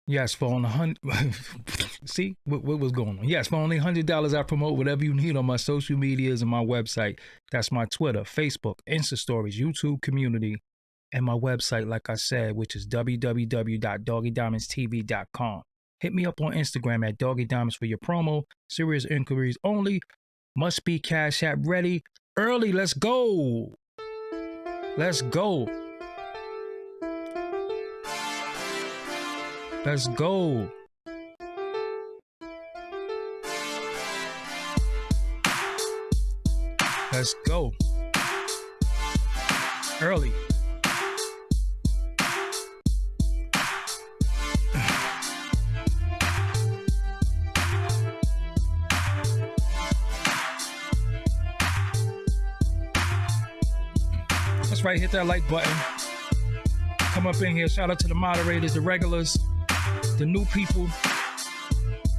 Yes, for only see what was going on. Yes, for only $100, I promote whatever you need on my social medias and my website. That's my Twitter, Facebook, Insta Stories, YouTube community, and my website, like I said, which is www.doggydiamondstv.com. Hit me up on Instagram at Doggy Diamonds for your promo. Serious inquiries only. Must be Cash App ready. Early, let's go. Let's go. Let's go. Let's go. Early. That's right, hit that like button. Come up in here. Shout out to the moderators, the regulars, the new people,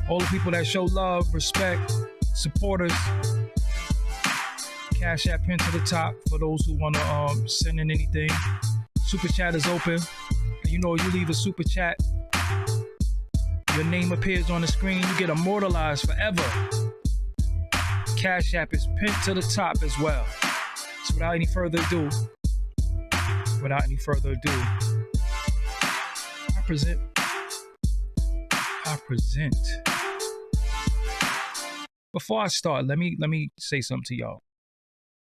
all the people that show love, respect, supporters. Cash App pin to the top for those who want to send in anything. Super chat is open. You know, you leave a super chat, your name appears on the screen. You get immortalized forever. Cash App is pinned to the top as well. So without any further ado, I present. Before I start, let me say something to y'all.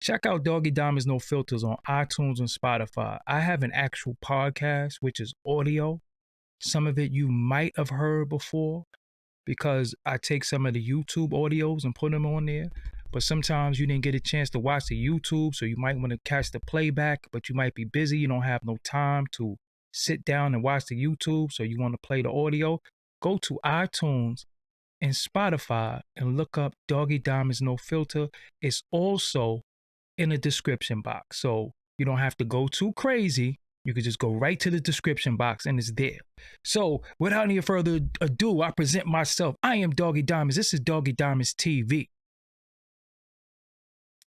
Check out Doggy Diamonds No Filters on iTunes and Spotify. I have an actual podcast, which is audio. Some of it you might have heard before because I take some of the YouTube audios and put them on there. But sometimes you didn't get a chance to watch the YouTube, so you might want to catch the playback, but you might be busy. You don't have no time to sit down and watch the YouTube, so you want to play the audio. Go to iTunes and Spotify and look up Doggy Diamonds No Filter. It's also in the description box, so you don't have to go too crazy. You can just go right to the description box and it's there. So without any further ado, I present myself. I am Doggy Diamonds. This is Doggy Diamonds TV.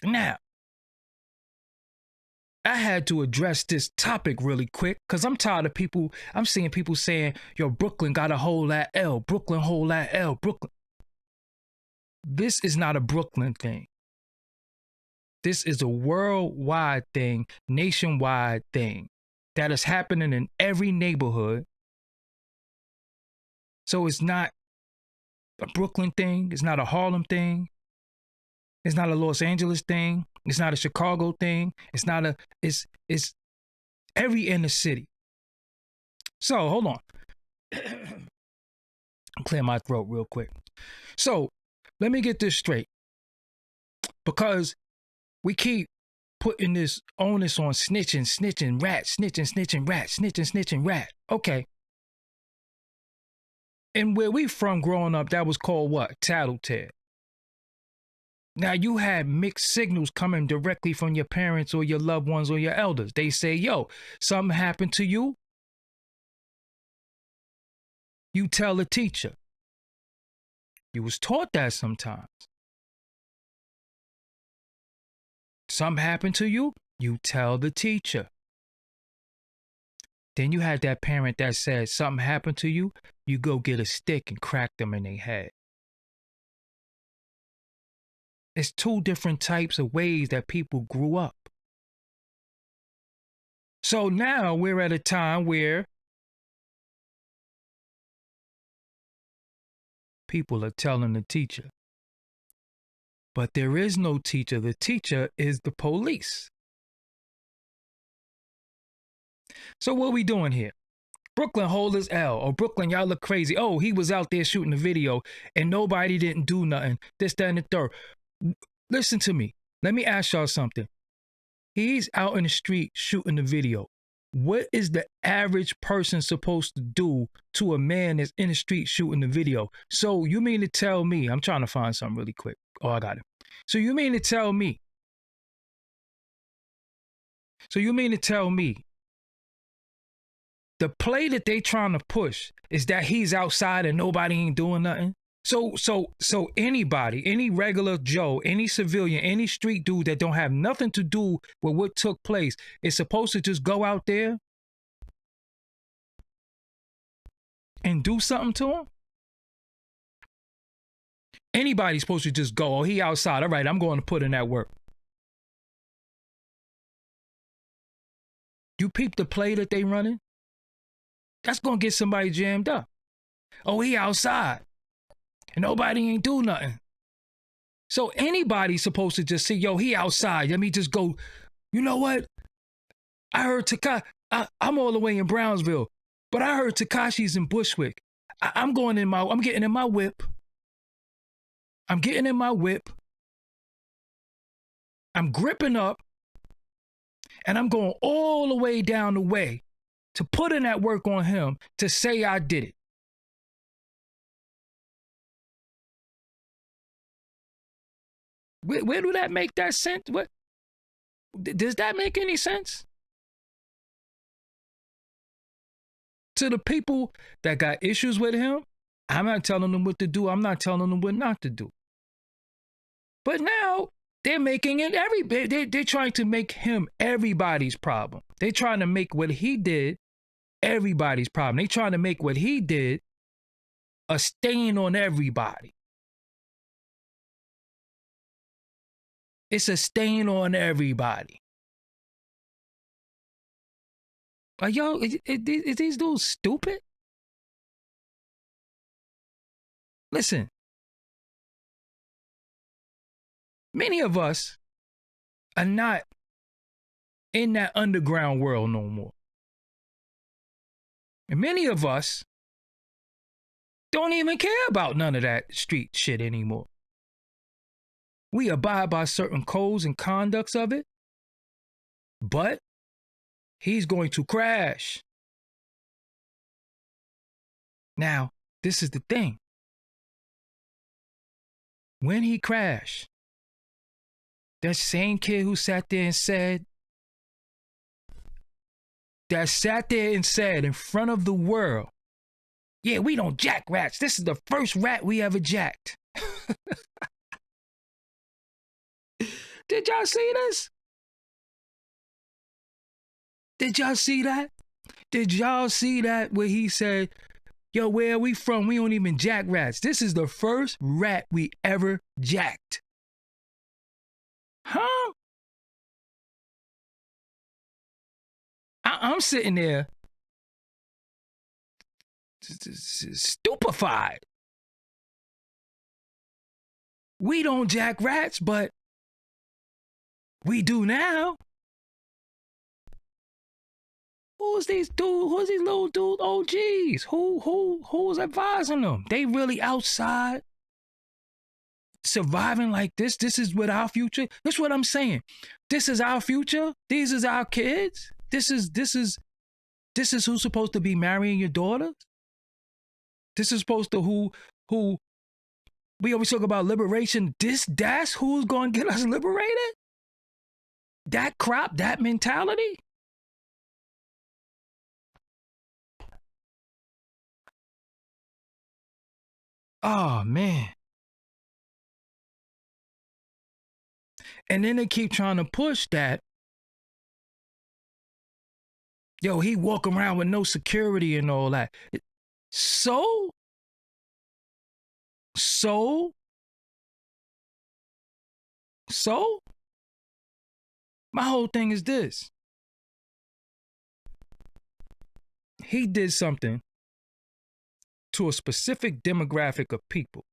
Now, I had to address this topic really quick because I'm tired of people. I'm seeing people saying, yo, Brooklyn got to hold that L. Brooklyn hold that L. Brooklyn. This is not a Brooklyn thing. This is a worldwide thing, nationwide thing that is happening in every neighborhood. So it's not a Brooklyn thing. It's not a Harlem thing. It's not a Los Angeles thing. It's not a Chicago thing. It's every inner city. So hold on. Clear my throat real quick. So let me get this straight. Because we keep putting this onus on snitching, rat, snitching, rat. Okay. And where we from growing up, that was called what? Tattletale. Now, you had mixed signals coming directly from your parents or your loved ones or your elders. They say, yo, something happened to you. You tell the teacher. You was taught that sometimes. Something happened to you. You tell the teacher. Then you had that parent that said something happened to you. You go get a stick and crack them in their head. It's two different types of ways that people grew up. So now we're at a time where people are telling the teacher. But there is no teacher. The teacher is the police. So what are we doing here? Brooklyn hold his L. Or Brooklyn, y'all look crazy. Oh, he was out there shooting a video and nobody didn't do nothing. This, that, and the third. Listen to me. Let me ask y'all something. He's out in the street shooting the video. What is the average person supposed to do to a man that's in the street shooting the video? So you mean to tell me, I'm trying to find something really quick. Oh, I got it. So you mean to tell me the play that they trying to push is that he's outside and nobody ain't doing nothing? So anybody, any regular Joe, any civilian, any street dude that don't have nothing to do with what took place is supposed to just go out there and do something to him? Anybody's supposed to just go, oh, he outside. All right, I'm going to put in that work. You peep the play that they running? That's going to get somebody jammed up. Oh, he outside. And nobody ain't do nothing. So anybody's supposed to just say, yo, he outside. Let me just go. You know what? I heard I'm all the way in Brownsville, but I heard Tekashi's in Bushwick. I'm getting in my whip. I'm getting in my whip. I'm gripping up. And I'm going all the way down the way to put in that work on him to say I did it. Where do that make that sense? What does that make any sense? To the people that got issues with him, I'm not telling them what to do. I'm not telling them what not to do. But now they're making it they're trying to make him everybody's problem. They're trying to make what he did everybody's problem. They're trying to make what he did a stain on everybody. It's a stain on everybody. Like, yo, is these dudes stupid? Listen, many of us are not in that underground world no more. And many of us don't even care about none of that street shit anymore. We abide by certain codes and conducts of it, but he's going to crash. Now, this is the thing. When he crashed, that same kid who sat there and said in front of the world, yeah, we don't jack rats. This is the first rat we ever jacked. Did y'all see this? Did y'all see that? Did y'all see that where he said, yo, where are we from? We don't even jack rats. This is the first rat we ever jacked. Huh? I'm sitting there stupefied. We don't jack rats, but we do now. Who's these little dudes? Oh, geez. Who's advising them? They really outside surviving like this? This is what our future? That's what I'm saying. This is our future? These is our kids? This is who's supposed to be marrying your daughter? This is supposed to who we always talk about liberation. That's who's going to get us liberated? That crop, that mentality? Oh, man. And then they keep trying to push that. Yo, he walk around with no security and all that. So? My whole thing is this. He did something to a specific demographic of people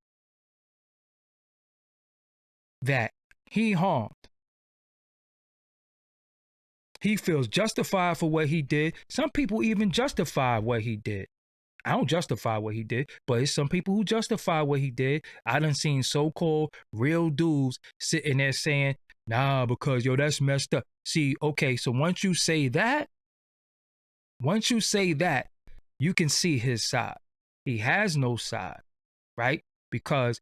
that he harmed. He feels justified for what he did. Some people even justify what he did. I don't justify what he did, but it's some people who justify what he did. I done seen so-called real dudes sitting there saying, nah, because, yo, that's messed up. See, okay, so once you say that, you can see his side. He has no side, right? Because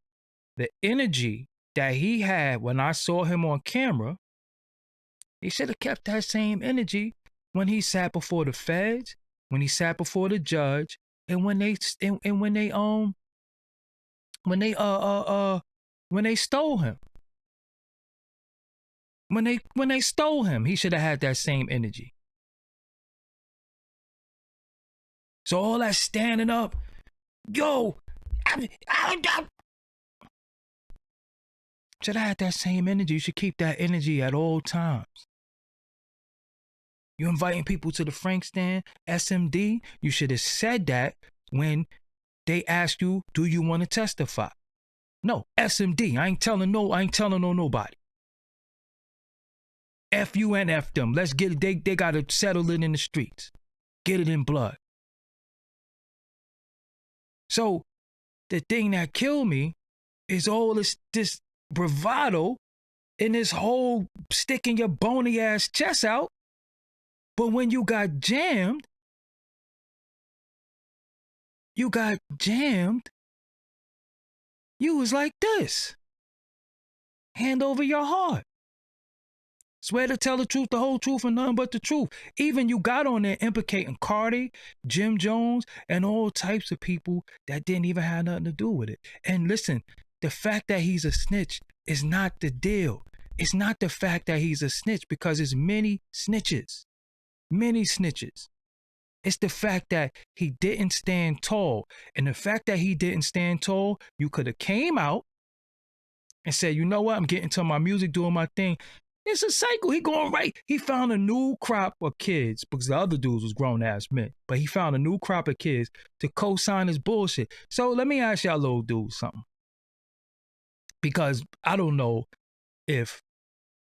the energy that he had when I saw him on camera, he should have kept that same energy when he sat before the feds, when he sat before the judge, and when they stole him. When they stole him, he should have had that same energy. So all that standing up, yo, should I have that same energy? You should keep that energy at all times. You inviting people to the Frank stand, SMD, you should have said that when they asked you, do you want to testify? No, SMD. I ain't telling on nobody. F you and F them. Let's get it. They gotta settle it in the streets. Get it in blood. So the thing that killed me is all this bravado and this whole sticking your bony ass chest out. But when you got jammed, you was like this. Hand over your heart. Swear to tell the truth, the whole truth, and nothing but the truth. Even you got on there implicating Cardi, Jim Jones, and all types of people that didn't even have nothing to do with it. And listen, the fact that he's a snitch is not the deal. It's not the fact that he's a snitch, because it's many snitches. Many snitches. It's the fact that he didn't stand tall. And the fact that he didn't stand tall, you could have came out and said, you know what, I'm getting to my music, doing my thing. It's a cycle. He going right. He found a new crop of kids, because the other dudes was grown ass men. But he found a new crop of kids to co-sign his bullshit. So let me ask y'all little dudes something. Because I don't know if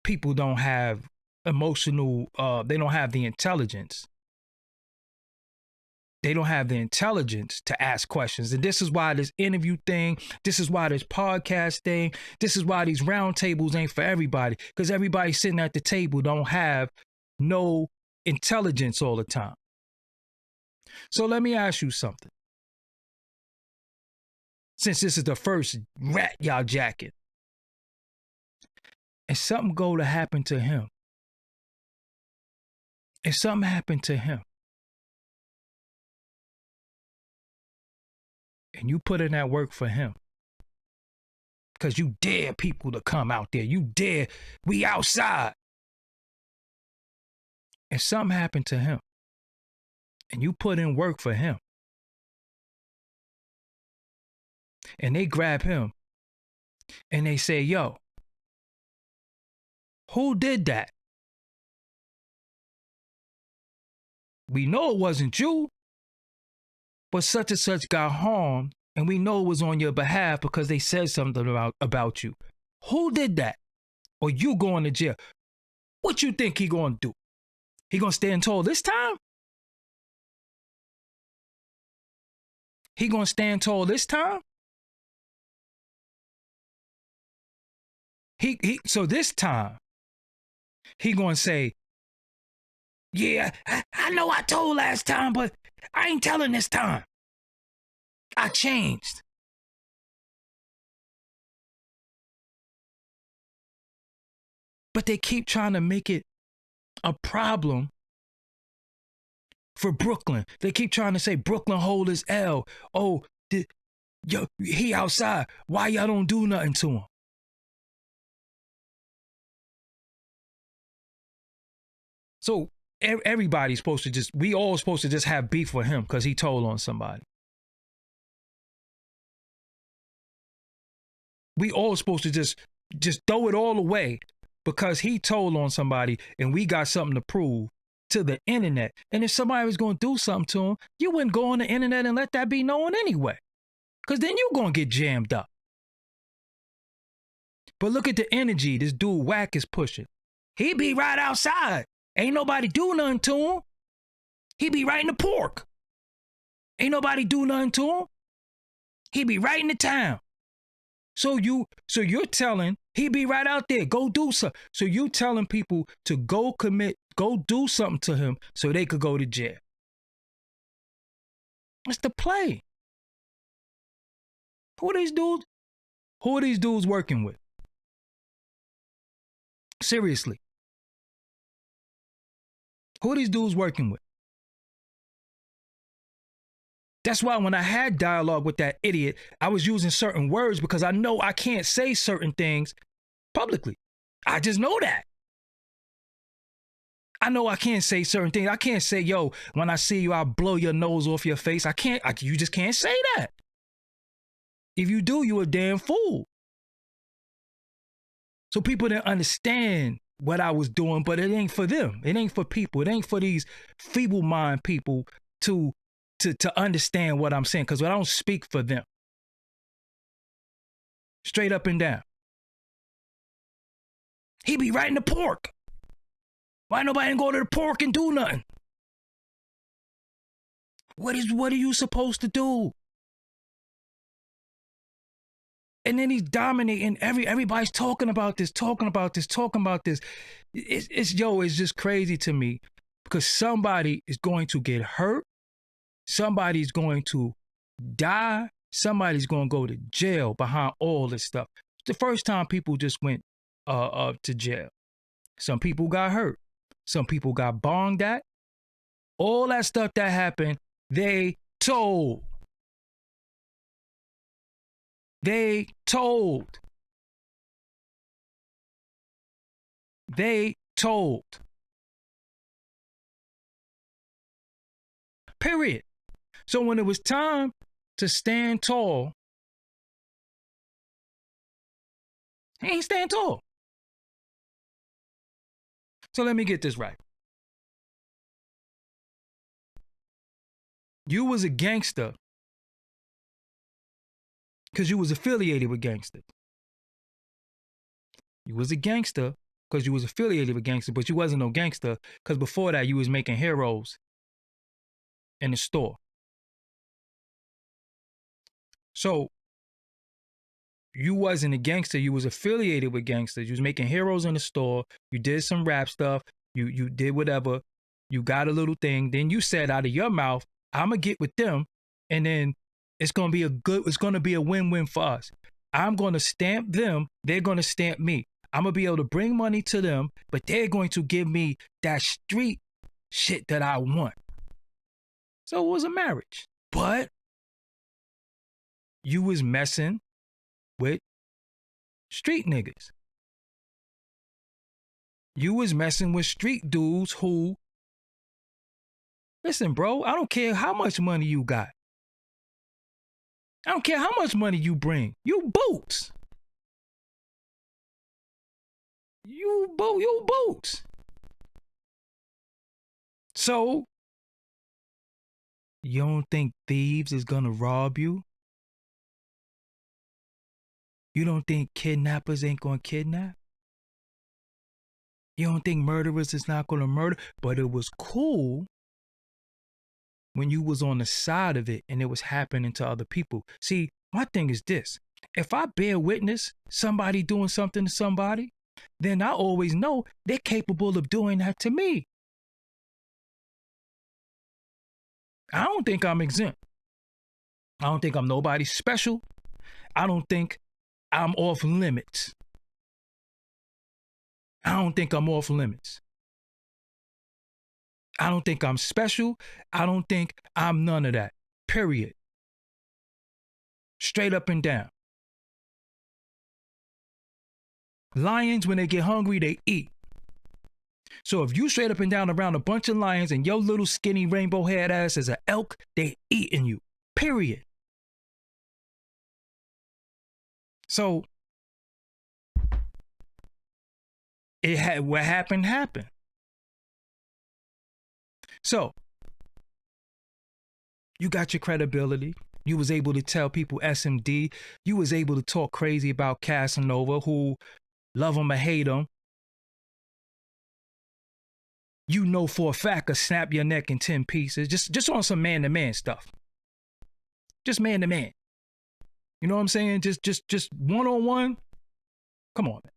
people don't have emotional, they don't have the intelligence. They don't have the intelligence to ask questions. And this is why this interview thing, this is why this podcast thing, this is why these round tables ain't for everybody. Because everybody sitting at the table don't have no intelligence all the time. So let me ask you something. Since this is the first rat y'all jacking, and something go to happen to him, if something happened to him, and you put in that work for him, because you dare people to come out there, you dare, we outside. If something happened to him, and you put in work for him, and they grab him, and they say, yo, who did that? We know it wasn't you, but such and such got harmed, and we know it was on your behalf because they said something about you. Who did that? Or you going to jail? What you think he going to do? He going to stand tall this time? He going to stand tall this time? So this time, he going to say, yeah, I know I told last time, but I ain't telling this time. I changed. But they keep trying to make it a problem for Brooklyn. They keep trying to say Brooklyn hold his L. Oh, yo, he outside. Why y'all don't do nothing to him? So everybody's supposed to we all supposed to just have beef with him because he told on somebody. We all supposed to just throw it all away because he told on somebody and we got something to prove to the internet. And if somebody was going to do something to him, you wouldn't go on the internet and let that be known anyway. Because then you're going to get jammed up. But look at the energy this dude Whack is pushing. He be right outside. Ain't nobody do nothing to him. He be right in the pork. Ain't nobody do nothing to him. He be right in the town. So you're telling he be right out there, go do something. So you telling people to go do something to him so they could go to jail. It's the play. Who are these dudes working with? Seriously. Who are these dudes working with? That's why when I had dialogue with that idiot, I was using certain words because I know I can't say certain things publicly. I just know that. I know I can't say certain things. I can't say, yo, when I see you, I'll blow your nose off your face. You just can't say that. If you do, you a damn fool. So people didn't understand what I was doing, but it ain't for them. It ain't for people. It ain't for these feeble mind people to understand what I'm saying, because I don't speak for them. Straight up and down. He be writing the pork. Why nobody didn't go to the pork and do nothing? What are you supposed to do? And then he's dominating. Everybody's talking about this. It's just crazy to me, because somebody is going to get hurt. Somebody's going to die. Somebody's going to go to jail behind all this stuff. It's the first time people just went to jail. Some people got hurt. Some people got bonged at. All that stuff that happened, they told. They told. They told. Period. So when it was time to stand tall, he ain't stand tall. So let me get this right. You was a gangster because you was affiliated with gangsters. You was a gangster because you was affiliated with gangsters, but you wasn't no gangster because before that you was making heroes in the store. So you wasn't a gangster, you was affiliated with gangsters. You was making heroes in the store. You did some rap stuff. You did whatever. You got a little thing. Then you said out of your mouth, I'm gonna get with them, and then it's gonna be a win-win for us. I'm gonna stamp them, they're gonna stamp me. I'm gonna be able to bring money to them, but they're going to give me that street shit that I want. So it was a marriage. But you was messing with street niggas. You was messing with street dudes who, listen, bro, I don't care how much money you got. I don't care how much money you bring. You boots. You boots. So, you don't think thieves is gonna rob you? You don't think kidnappers ain't gonna kidnap? You don't think murderers is not gonna murder? But it was cool when you was on the side of it and it was happening to other people. See, my thing is this. If I bear witness somebody doing something to somebody, then I always know they're capable of doing that to me. I don't think I'm exempt. I don't think I'm nobody special. I don't think I'm off limits. I don't think I'm off limits. I don't think I'm special. I don't think I'm none of that. Period. Straight up and down. Lions, when they get hungry, they eat. So if you straight up and down around a bunch of lions and your little skinny rainbow haired ass is an elk, they eating you. Period. So what happened. So you got your credibility. You was able to tell people SMD. You was able to talk crazy about Casanova, who love him or hate him. You know for a fact could snap your neck in 10 pieces. Just on some man-to-man stuff. Just man-to-man. You know what I'm saying? Just one-on-one. Come on, man.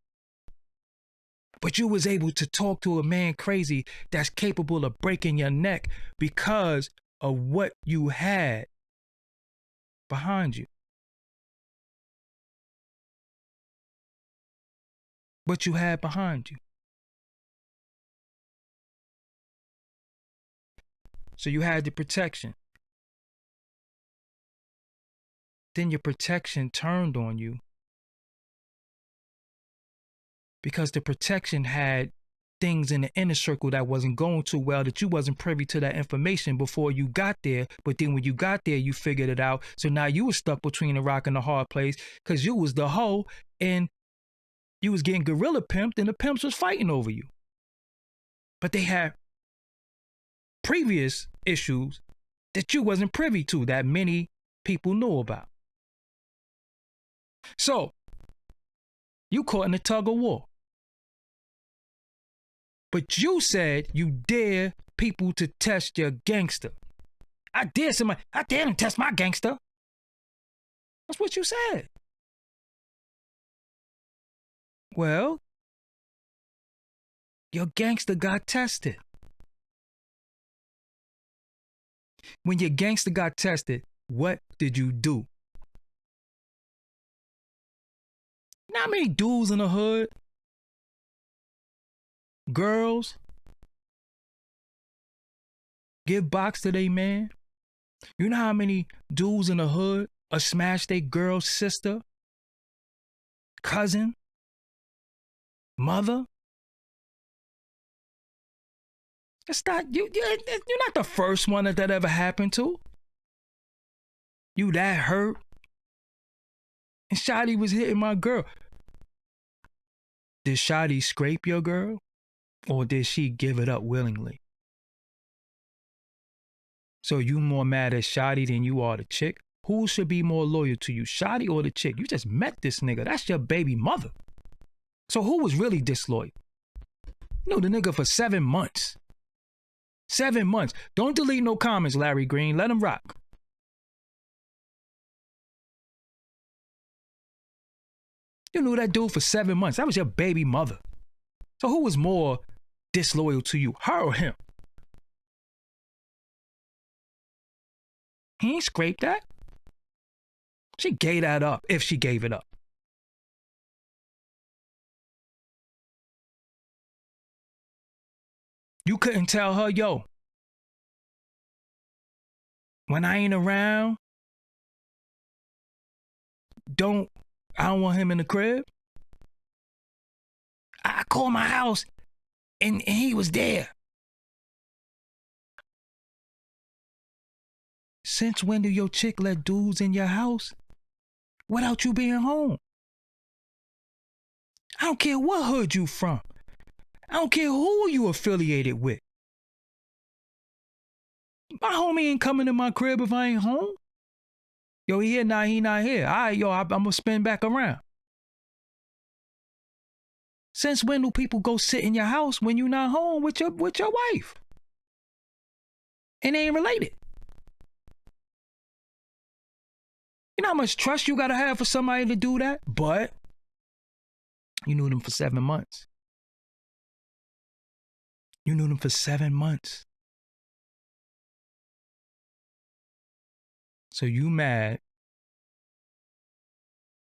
But you was able to talk to a man crazy that's capable of breaking your neck because of what you had behind you. What you had behind you. So you had the protection. Then your protection turned on you because the protection had things in the inner circle that wasn't going too well, that you wasn't privy to that information before you got there. But then when you got there, you figured it out. So now you were stuck between a rock and a hard place because you was the hoe and you was getting gorilla pimped and the pimps was fighting over you. But they had previous issues that you wasn't privy to that many people knew about. So you caught in a tug of war. But you said you dare people to test your gangster. I dare them to test my gangster. That's what you said. Well, your gangster got tested. When your gangster got tested, what did you do? Not many dudes in the hood, girls, give box to they man. You know how many dudes in the hood smash they girl's sister, cousin, mother? It's not you're not the first one that ever happened to. You that hurt? And Shotty was hitting my girl. Did Shotty scrape your girl? Or did she give it up willingly? So you more mad at Shotty than you are the chick? Who should be more loyal to you, Shotty or the chick? You just met this nigga. That's your baby mother. So who was really disloyal? You know the nigga for 7 months. 7 months. Don't delete no comments, Larry Green. Let him rock. You knew that dude for 7 months. That was your baby mother. So who was more disloyal to you, her or him? He ain't scraped that. She gave that up, if she gave it up. You couldn't tell her, yo, when I ain't around, I don't want him in the crib. I called my house and he was there. Since when do your chick let dudes in your house without you being home? I don't care what hood you from. I don't care who you affiliated with. My homie ain't coming to my crib if I ain't home. Yo, he here now, he not here. All right, yo, I'm gonna spin back around. Since when do people go sit in your house when you not home with your wife? And they ain't related. You know how much trust you gotta have for somebody to do that? But you knew them for 7 months. You knew them for 7 months. So you mad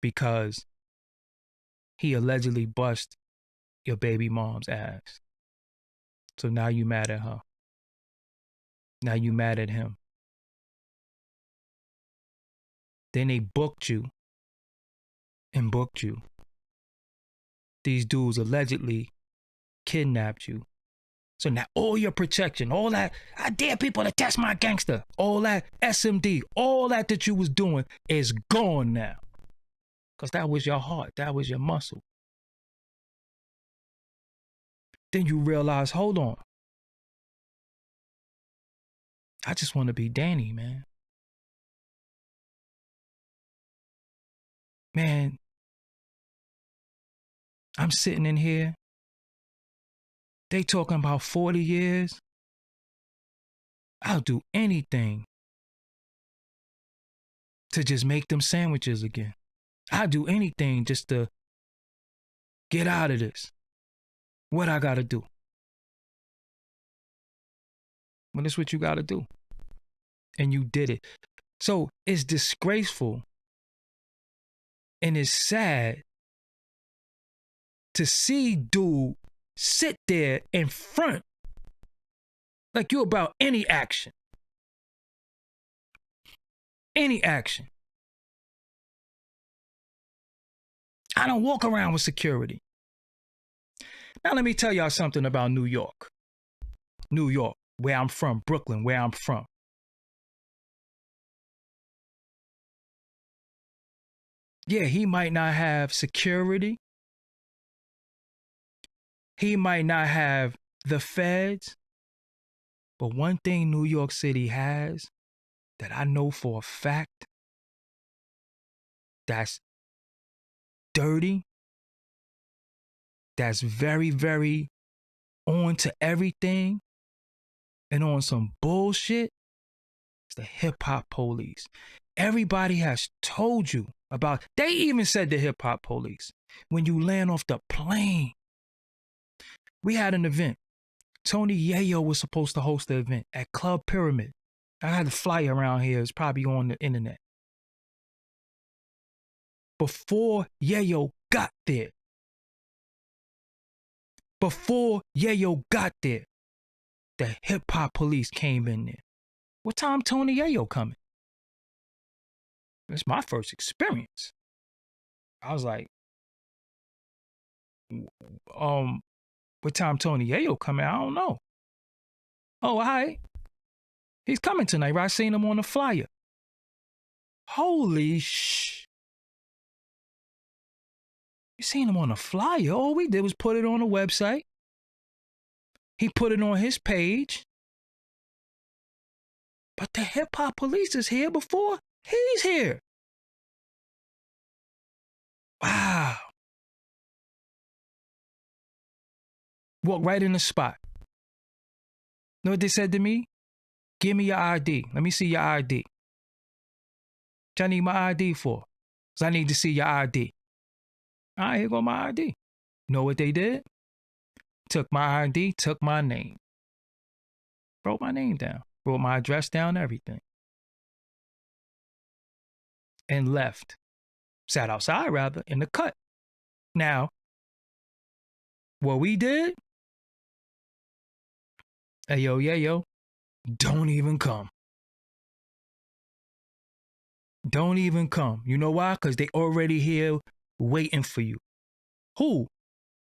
because he allegedly bust your baby mom's ass. So now you mad at her. Now you mad at him. Then they booked you. These dudes allegedly kidnapped you. So now all your protection, all that, I dare people to test my gangster, all that SMD, all that you was doing is gone now. Because that was your heart, that was your muscle. Then you realize, hold on. I just want to be Danny, man. Man, I'm sitting in here. They talking about 40 years. I'll do anything to just make them sandwiches again. I'll do anything just to get out of this. What I gotta do? Well, that's what you gotta do. And you did it. So it's disgraceful and it's sad to see dude sit there in front like you about any action. Any action. I don't walk around with security. Now let me tell y'all something about New York. New York, where I'm from, Brooklyn, where I'm from. Yeah, he might not have security. He might not have the feds. But one thing New York City has that I know for a fact that's dirty, that's very, very on to everything and on some bullshit, it's the hip hop police. Everybody has told you about, they even said the hip hop police. When you land off the plane, we had an event. Tony Yayo was supposed to host the event at Club Pyramid. I had the flyer around here. It's probably on the internet. Before Yayo got there, the hip hop police came in there. What time Tony Yayo coming? It's my first experience. I was like, what time Tony Yayo coming? I don't know. Oh, all right. He's coming tonight, right? I seen him on the flyer. Holy sh! You seen him on the flyer? All we did was put it on the website. He put it on his page. But the hip hop police is here before he's here. Wow. Walk right in the spot. Know what they said to me? Give me your ID. Let me see your ID. What I need my ID for? Because I need to see your ID. All right, here go my ID. Know what they did? Took my ID, took my name. Wrote my name down. Wrote my address down, everything. And left. Sat outside, rather, in the cut. Now, what we did? Hey, yo, don't even come. Don't even come. You know why? Because they already here waiting for you. Who?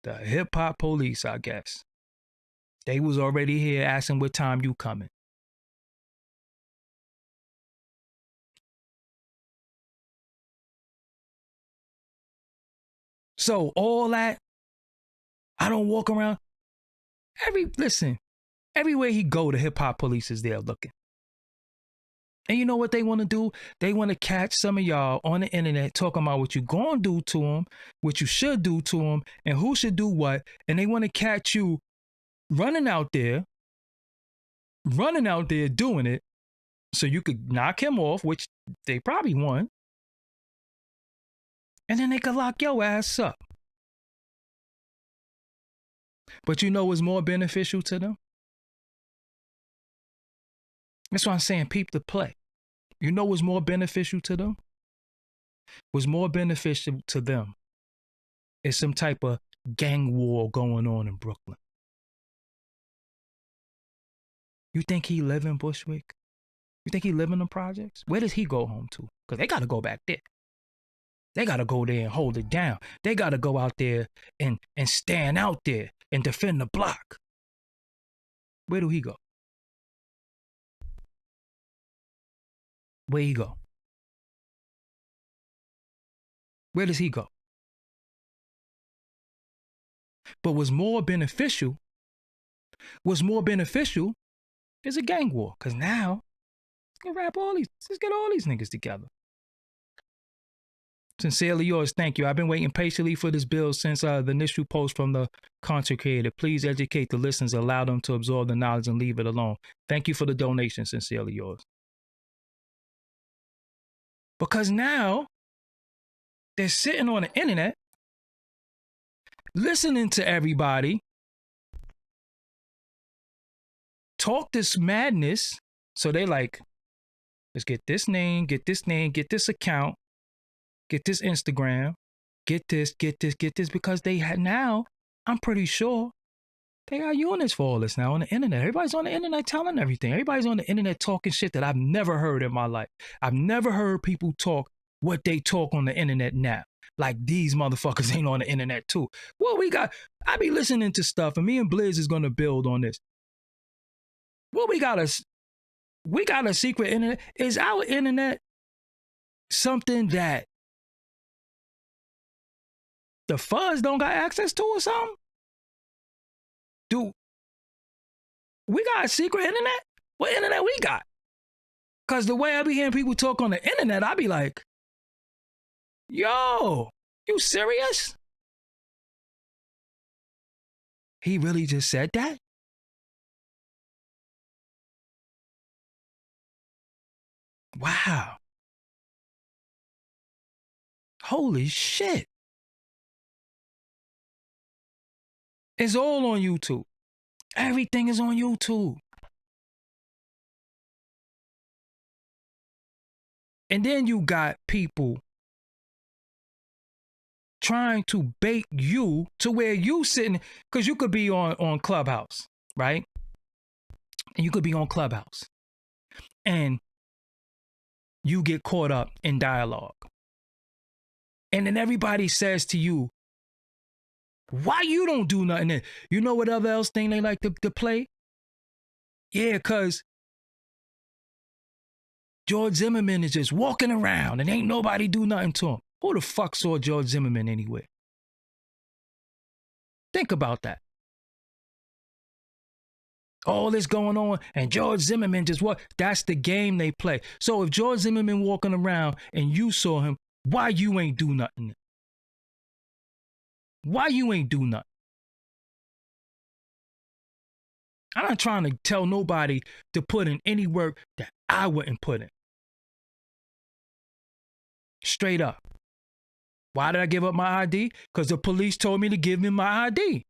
The hip hop police, I guess. They was already here asking what time you coming. So all that, I don't walk around. Everywhere he go, the hip hop police is there looking. And you know what they want to do? They want to catch some of y'all on the internet talking about what you gonna do to them, what you should do to them, and who should do what. And they want to catch you running out there doing it so you could knock him off, which they probably won. And then they could lock your ass up. But you know what's more beneficial to them? That's why I'm saying peep the play. You know what's more beneficial to them? What's more beneficial to them is some type of gang war going on in Brooklyn. You think he live in Bushwick? You think he live in the projects? Where does he go home to? Because they got to go back there. They got to go there and hold it down. They got to go out there and stand out there and defend the block. Where do he go? Where he go? Where does he go? But what's more beneficial is a gang war. Because now, let's get all these niggas together. Sincerely yours, thank you. I've been waiting patiently for this bill since the initial post from the content creator. Please educate the listeners, allow them to absorb the knowledge and leave it alone. Thank you for the donation, sincerely yours. Because now, they're sitting on the internet, listening to everybody talk this madness. So they like, let's get this name, get this account, get this Instagram, get this, because they had now, I'm pretty sure, they got units for all this now on the internet. Everybody's on the internet telling everything. Everybody's on the internet talking shit that I've never heard in my life. I've never heard people talk what they talk on the internet now. like these motherfuckers ain't on the internet too. Well, I be listening to stuff, and me and Blizz is gonna build on this. Well, we got a secret internet. Is our internet something that the fuzz don't got access to or something? Do we got a secret internet? What internet we got? Because the way I be hearing people talk on the internet, I be like, yo, you serious? He really just said that? Wow. Holy shit. It's all on YouTube. Everything is on YouTube. And then you got people trying to bait you to where you sitting, because you could be on Clubhouse, right? And you could be on Clubhouse. And you get caught up in dialogue. And then everybody says to you, why you don't do nothing? You know what other else thing they like to play? Yeah, because George Zimmerman is just walking around and ain't nobody do nothing to him. Who the fuck saw George Zimmerman anywhere? Think about that. All this going on and George Zimmerman just what? That's the game they play. So if George Zimmerman walking around and you saw him, why you ain't do nothing? Why you ain't do nothing? I'm not trying to tell nobody to put in any work that I wouldn't put in. Straight up. Why did I give up my ID? Because the police told me to give him my ID.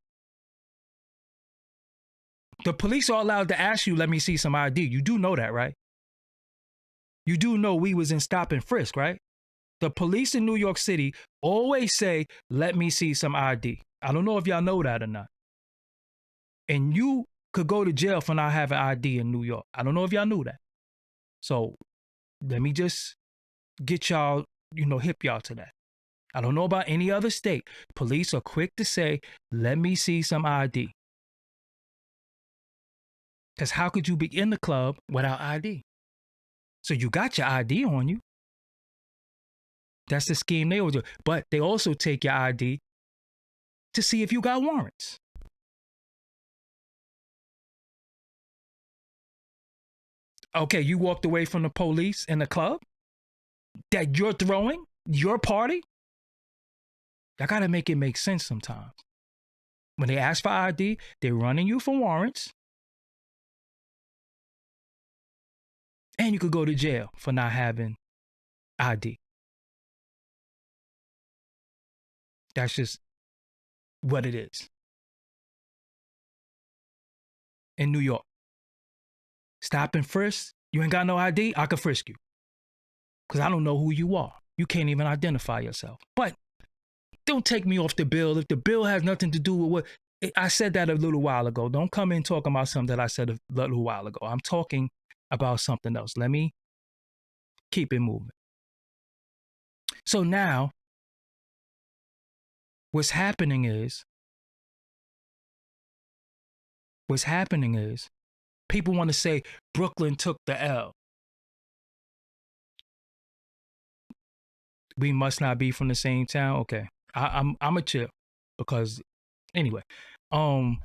The police are allowed to ask you, let me see some ID. You do know that, right? You do know we was in stop and frisk, right? The police in New York City always say, let me see some ID. I don't know if y'all know that or not. And you could go to jail for not having ID in New York. I don't know if y'all knew that. So let me just get y'all, hip y'all to that. I don't know about any other state. Police are quick to say, let me see some ID. Because how could you be in the club without ID? So you got your ID on you. That's the scheme they always do. But they also take your ID to see if you got warrants. Okay, you walked away from the police in the club that you're throwing, your party. I gotta make it make sense sometimes. When they ask for ID, they're running you for warrants. And you could go to jail for not having ID. That's just what it is. In New York. Stop and frisk. You ain't got no ID, I could frisk you. Because I don't know who you are. You can't even identify yourself. But don't take me off the bill. If the bill has nothing to do with what I said that a little while ago. Don't come in talking about something that I said a little while ago. I'm talking about something else. Let me keep it moving. So now, what's happening is people want to say Brooklyn took the L. We must not be from the same town. Okay, I'm a chill because anyway, the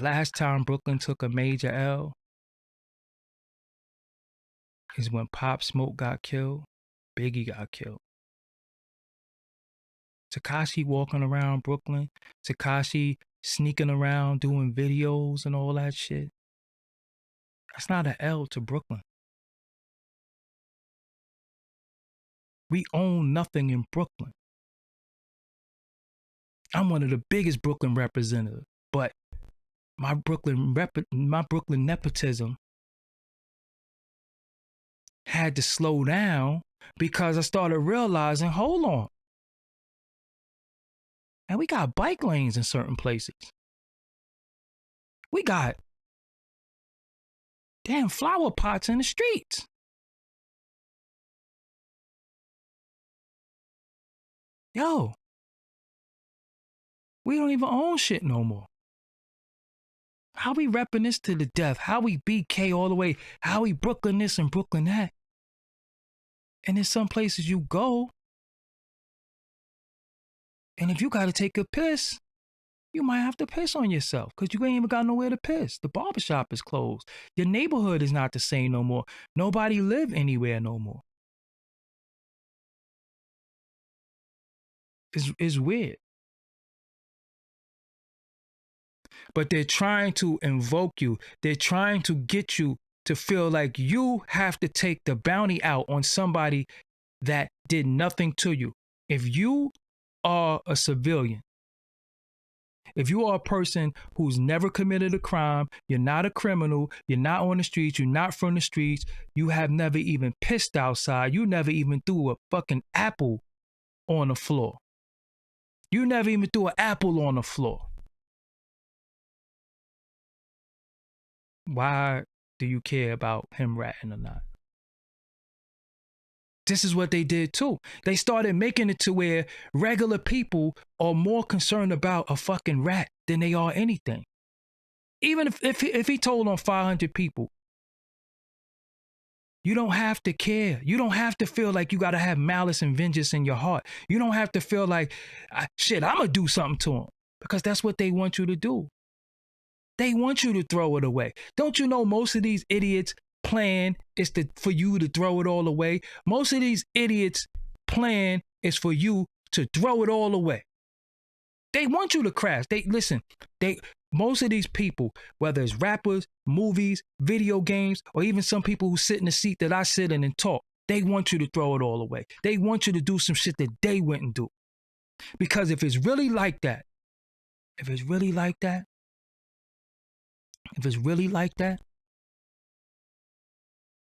last time Brooklyn took a major L is when Pop Smoke got killed, Biggie got killed. Tekashi walking around Brooklyn, Tekashi sneaking around doing videos and all that shit. That's not an L to Brooklyn. We own nothing in Brooklyn. I'm one of the biggest Brooklyn representatives, but my Brooklyn nepotism had to slow down because I started realizing, hold on. And we got bike lanes in certain places. We got damn flower pots in the streets. Yo, we don't even own shit no more. How we repping this to the death? How we BK all the way? How we Brooklyn this and Brooklyn that? And in some places you go, and if you got to take a piss, you might have to piss on yourself because you ain't even got nowhere to piss. The barbershop is closed. Your neighborhood is not the same no more. Nobody live anywhere no more. It's weird. But they're trying to invoke you. They're trying to get you to feel like you have to take the bounty out on somebody that did nothing to you. If you are a civilian, if you are a person who's never committed a crime, you're not a criminal, you're not on the streets, you're not from the streets, you have never even pissed outside, you never even threw a fucking apple on the floor. You never even threw an apple on the floor. Why do you care about him ratting or not? This is what they did too. They started making it to where regular people are more concerned about a fucking rat than they are anything. Even if he told on 500 people, you don't have to care. You don't have to feel like you got to have malice and vengeance in your heart. You don't have to feel like, shit, I'm going to do something to him. Because that's what they want you to do. They want you to throw it away. Don't you know most of these idiots' plan is for you to throw it all away? Most of these idiots' plan is for you to throw it all away. They want you to crash. Most of these people, whether it's rappers, movies, video games, or even some people who sit in the seat that I sit in and talk, they want you to throw it all away. They want you to do some shit that they wouldn't do. Because if it's really like that,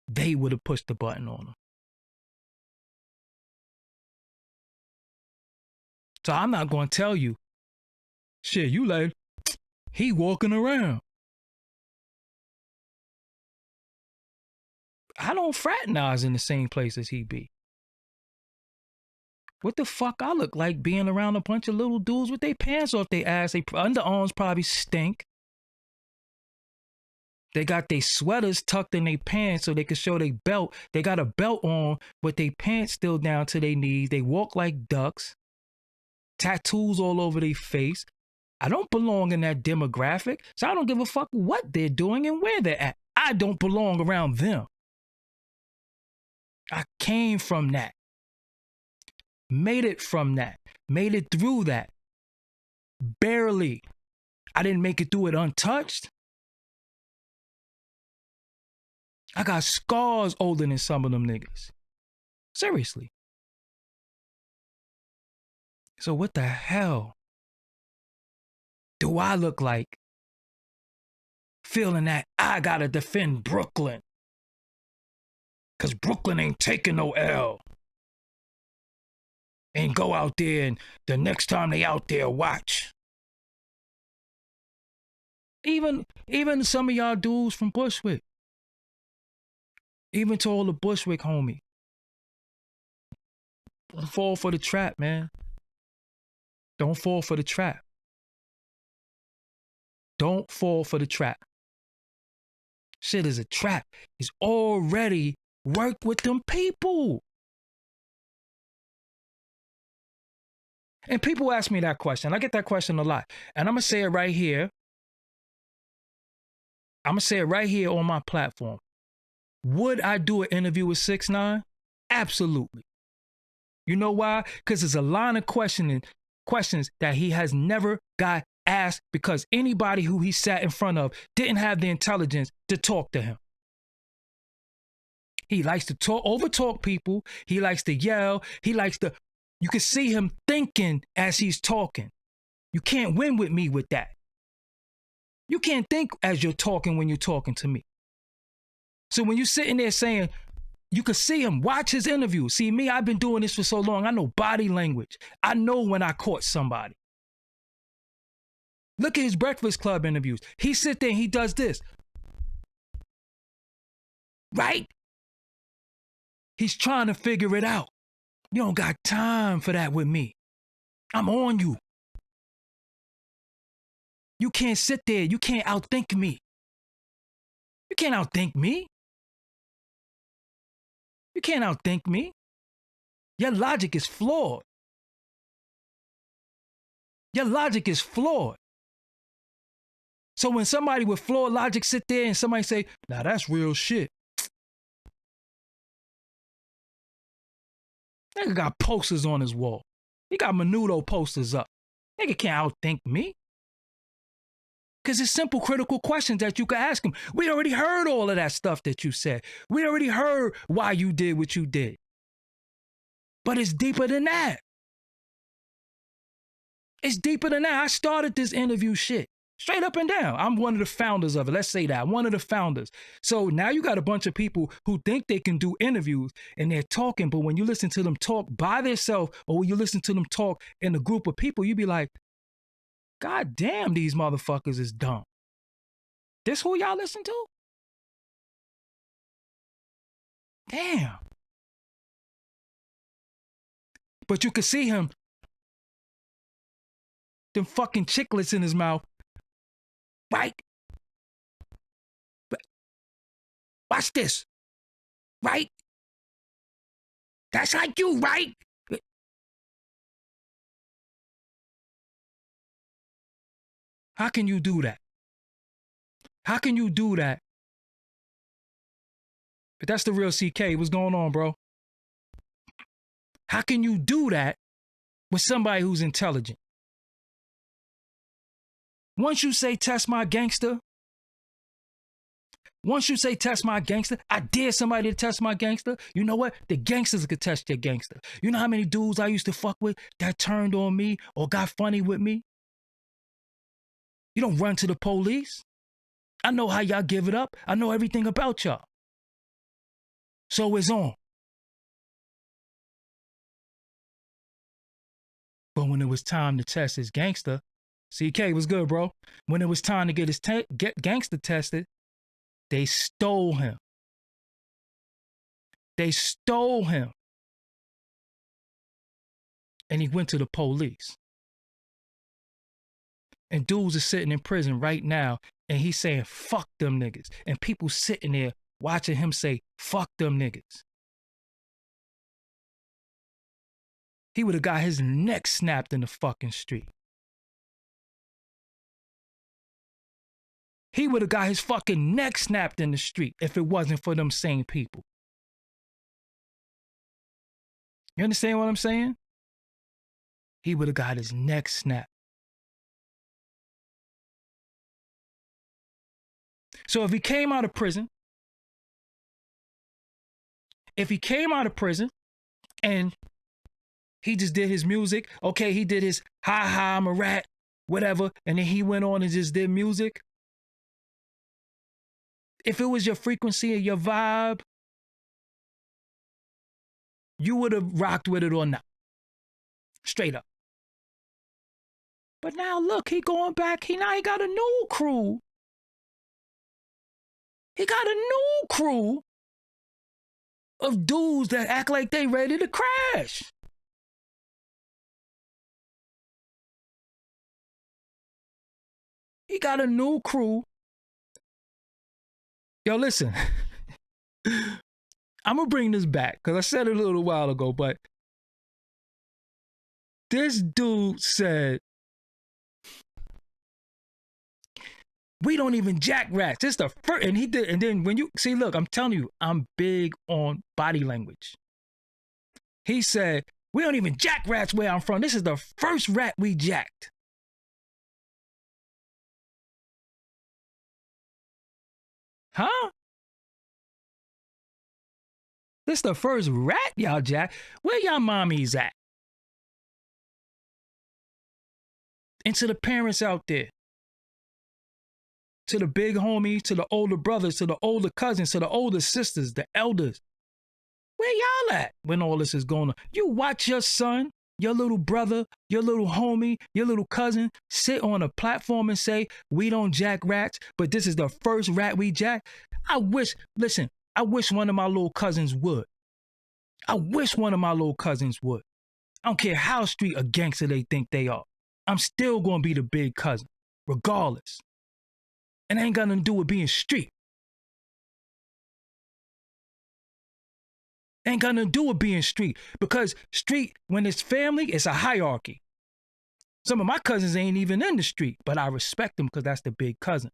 they would have pushed the button on them. So I'm not going to tell you, shit, you like, he walking around. I don't fraternize in the same place as he be. What the fuck I look like being around a bunch of little dudes with their pants off their ass? They underarms probably stink. They got their sweaters tucked in their pants so they can show their belt. They got a belt on with their pants still down to their knees. They walk like ducks. Tattoos all over their face. I don't belong in that demographic, so I don't give a fuck what they're doing and where they're at. I don't belong around them. I came from that. Made it from that. Made it through that. Barely. I didn't make it through it untouched. I got scars older than some of them niggas. Seriously. So what the hell do I look like feeling that I gotta defend Brooklyn? Because Brooklyn ain't taking no L. And go out there and the next time they out there, watch. Even some of y'all dudes from Bushwick. Even to all the Bushwick homie. Don't fall for the trap, man. Don't fall for the trap. Don't fall for the trap. Shit is a trap. It's already worked with them people. And people ask me that question. I get that question a lot. And I'm going to say it right here. I'm going to say it right here on my platform. Would I do an interview with 6ix9ine? Absolutely. You know why? Because there's a line of questions that he has never got asked because anybody who he sat in front of didn't have the intelligence to talk to him. He likes to overtalk people. He likes to yell. You can see him thinking as he's talking. You can't win with me with that. You can't think as you're talking when you're talking to me. So when you're sitting there saying, you can see him, watch his interview. See me, I've been doing this for so long. I know body language. I know when I caught somebody. Look at his Breakfast Club interviews. He sits there and he does this. Right? He's trying to figure it out. You don't got time for that with me. I'm on you. You can't sit there. You can't outthink me. You can't outthink me. You can't outthink me. Your logic is flawed. Your logic is flawed. So when somebody with flawed logic sit there and somebody say, "Now that's real shit." Nigga got posters on his wall. He got Menudo posters up. Nigga can't outthink me. Because it's simple critical questions that you can ask him. We already heard all of that stuff that you said. We already heard why you did what you did. But it's deeper than that. It's deeper than that. I started this interview shit. Straight up and down. I'm one of the founders of it. Let's say that. One of the founders. So now you got a bunch of people who think they can do interviews and they're talking, but when you listen to them talk by themselves or when you listen to them talk in a group of people, you be like, God damn, these motherfuckers is dumb. This who y'all listen to? Damn. But you could see him, them fucking chiclets in his mouth. Right? Watch this. Right? That's like you, right? How can you do that? How can you do that? But that's the real CK. What's going on, bro? How can you do that with somebody who's intelligent? Once you say test my gangster, I dare somebody to test my gangster. You know what? The gangsters could test your gangster. You know how many dudes I used to fuck with that turned on me or got funny with me? You don't run to the police. I know how y'all give it up. I know everything about y'all. So it's on. But when it was time to test his gangster, CK was good, bro. When it was time to get his gangster tested, they stole him. They stole him. And he went to the police. And dudes are sitting in prison right now, and he's saying, fuck them niggas. And people sitting there watching him say, fuck them niggas. He would have got his neck snapped in the fucking street. He would have got his fucking neck snapped in the street if it wasn't for them same people. You understand what I'm saying? He would have got his neck snapped. So if he came out of prison, and he just did his music, okay, he did his ha, I'm a rat, whatever, and then he went on and just did music. If it was your frequency and your vibe, you would have rocked with it or not. Straight up. But now look, he going back, he got a new crew. He got a new crew of dudes that act like they ready to crash. He got a new crew. Yo, listen. I'm going to bring this back because I said it a little while ago, but this dude said, we don't even jack rats. This is the first, and he did, and then when you see, look, I'm telling you, I'm big on body language. He said, we don't even jack rats where I'm from. This is the first rat we jacked. Huh? This the first rat y'all jack? Where y'all mommies at? And to the parents out there, to the big homie, to the older brothers, to the older cousins, to the older sisters, the elders, where y'all at when all this is going on? You watch your son, your little brother, your little homie, your little cousin sit on a platform and say, we don't jack rats, but this is the first rat we jack. I wish one of my little cousins would. I don't care how street a gangster they think they are. I'm still gonna be the big cousin, regardless. And it ain't got nothing to do with being street. Ain't got nothing to do with being street. Because street, when it's family, it's a hierarchy. Some of my cousins ain't even in the street, but I respect them because that's the big cousin.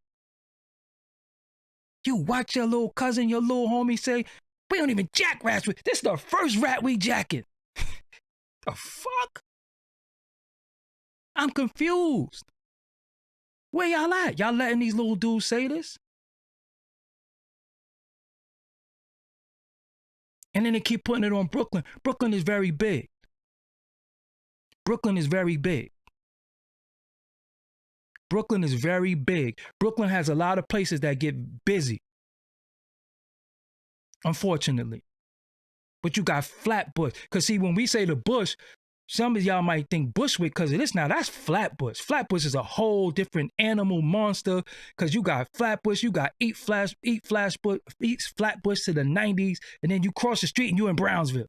You watch your little cousin, your little homie say, we don't even jack rats with. This is the first rat we jacking. The fuck? I'm confused. Where y'all at? Y'all letting these little dudes say this? And then they keep putting it on Brooklyn. Brooklyn is very big. Brooklyn is very big. Brooklyn is very big. Brooklyn has a lot of places that get busy. Unfortunately. But you got Flatbush. Because see, when we say the bush, some of y'all might think Bushwick because of this. Now, that's Flatbush. Flatbush is a whole different animal monster because you got Flatbush, you got Eat Flatbush to the 90s, and then you cross the street and you in Brownsville.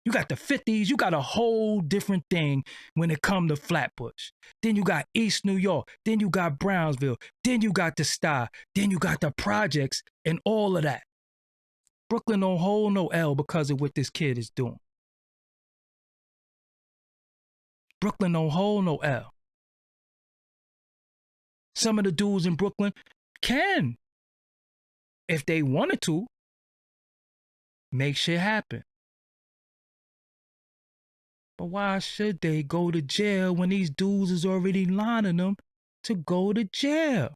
You got the 50s. You got a whole different thing when it come to Flatbush. Then you got East New York. Then you got Brownsville. Then you got the Star. Then you got the projects and all of that. Brooklyn don't hold no L because of what this kid is doing. Brooklyn don't hold no L. Some of the dudes in Brooklyn can, if they wanted to, make shit happen. But why should they go to jail when these dudes is already lining them to go to jail?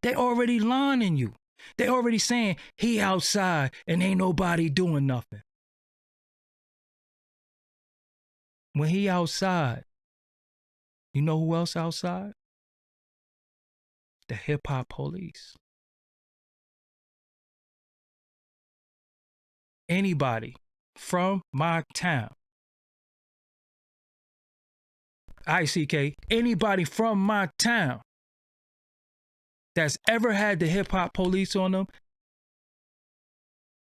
They already lining you. They already saying he outside and ain't nobody doing nothing. When he outside, you know who else outside? The hip hop police. Anybody from my town. ICK, anybody from my town that's ever had the hip hop police on them,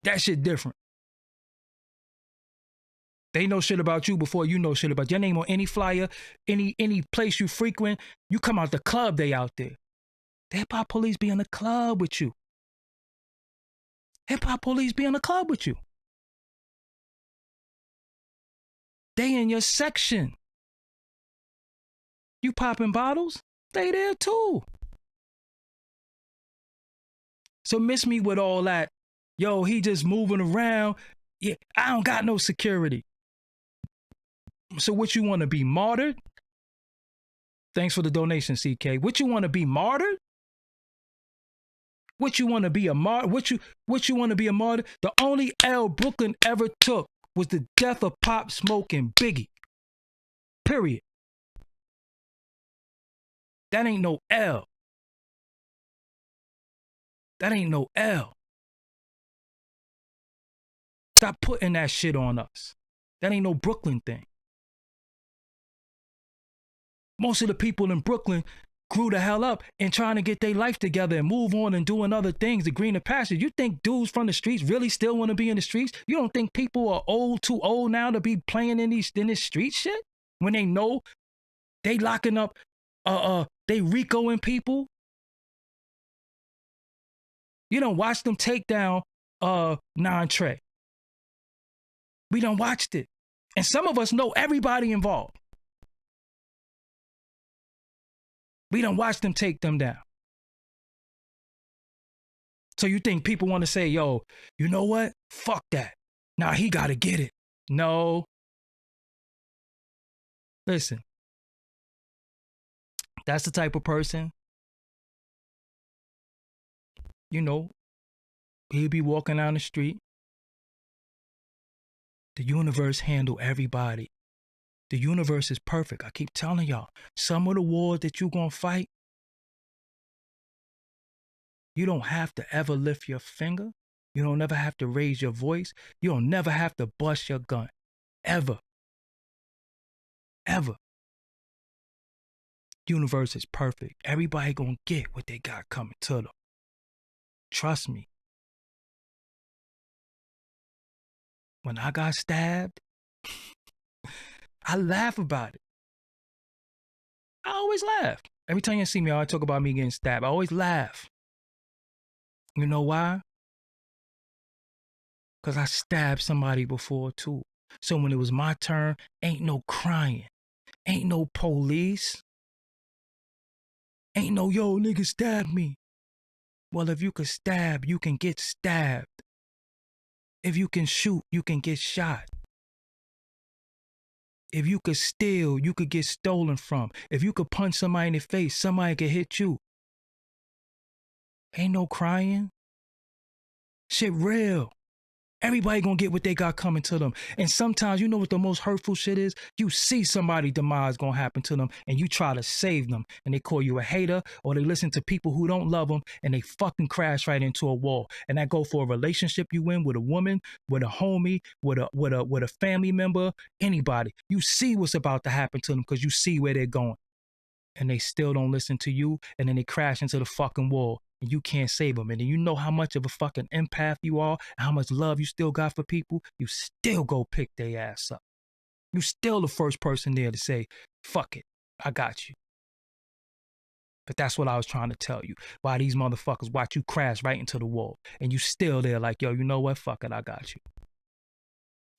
that shit different. They know shit about you before you know shit about your name on any flyer, any place you frequent. You come out the club, they out there. The hip hop police be in the club with you. Hip hop police be in the club with you. They in your section. You popping bottles, they there too. So miss me with all that. Yo, he just moving around. Yeah, I don't got no security. So what you want to be martyred? Thanks for the donation, CK. What you want to be martyred? What you want to be a martyr? What you want to be a martyr? The only L Brooklyn ever took was the death of Pop Smoke and Biggie. Period. That ain't no L. That ain't no L. Stop putting that shit on us. That ain't no Brooklyn thing. Most of the people in Brooklyn grew the hell up and trying to get their life together and move on and doing other things, the greener pastures. You think dudes from the streets really still want to be in the streets? You don't think people are too old now to be playing in this street shit? When they know they locking up, they Ricoing people? You don't watch them take down non-Trey. We done watched it. And some of us know everybody involved. We done watched them take them down. So you think people want to say, yo, you know what? Fuck that. Nah, he got to get it. No. Listen. That's the type of person, you know, he'll be walking down the street. The universe handle everybody. The universe is perfect. I keep telling y'all, some of the wars that you're going to fight, you don't have to ever lift your finger. You don't never have to raise your voice. You don't never have to bust your gun. Ever. Ever. Universe is perfect. Everybody going to get what they got coming to them. Trust me. when I got stabbed, I laugh about it. I always laugh. Every time you see me, I talk about me getting stabbed. I always laugh. You know why? Because I stabbed somebody before too. So when it was my turn, ain't no crying. Ain't no police. Ain't no, yo, nigga, stab me. Well, if you can stab, you can get stabbed. If you can shoot, you can get shot. If you could steal, you could get stolen from. If you could punch somebody in the face, somebody could hit you. Ain't no crying. Shit real. Everybody gonna get what they got coming to them. And sometimes, you know what the most hurtful shit is? You see somebody demise gonna happen to them and you try to save them. And they call you a hater, or they listen to people who don't love them and they fucking crash right into a wall. And that go for a relationship you in with a woman, with a homie, with a family member, anybody. You see what's about to happen to them because you see where they're going. And they still don't listen to you, and then they crash into the fucking wall. And you can't save them. And then you know how much of a fucking empath you are, and how much love you still got for people. You still go pick their ass up. You still the first person there to say, fuck it, I got you. But that's what I was trying to tell you. Why these motherfuckers watch you crash right into the wall. And you still there like, yo, you know what? Fuck it, I got you.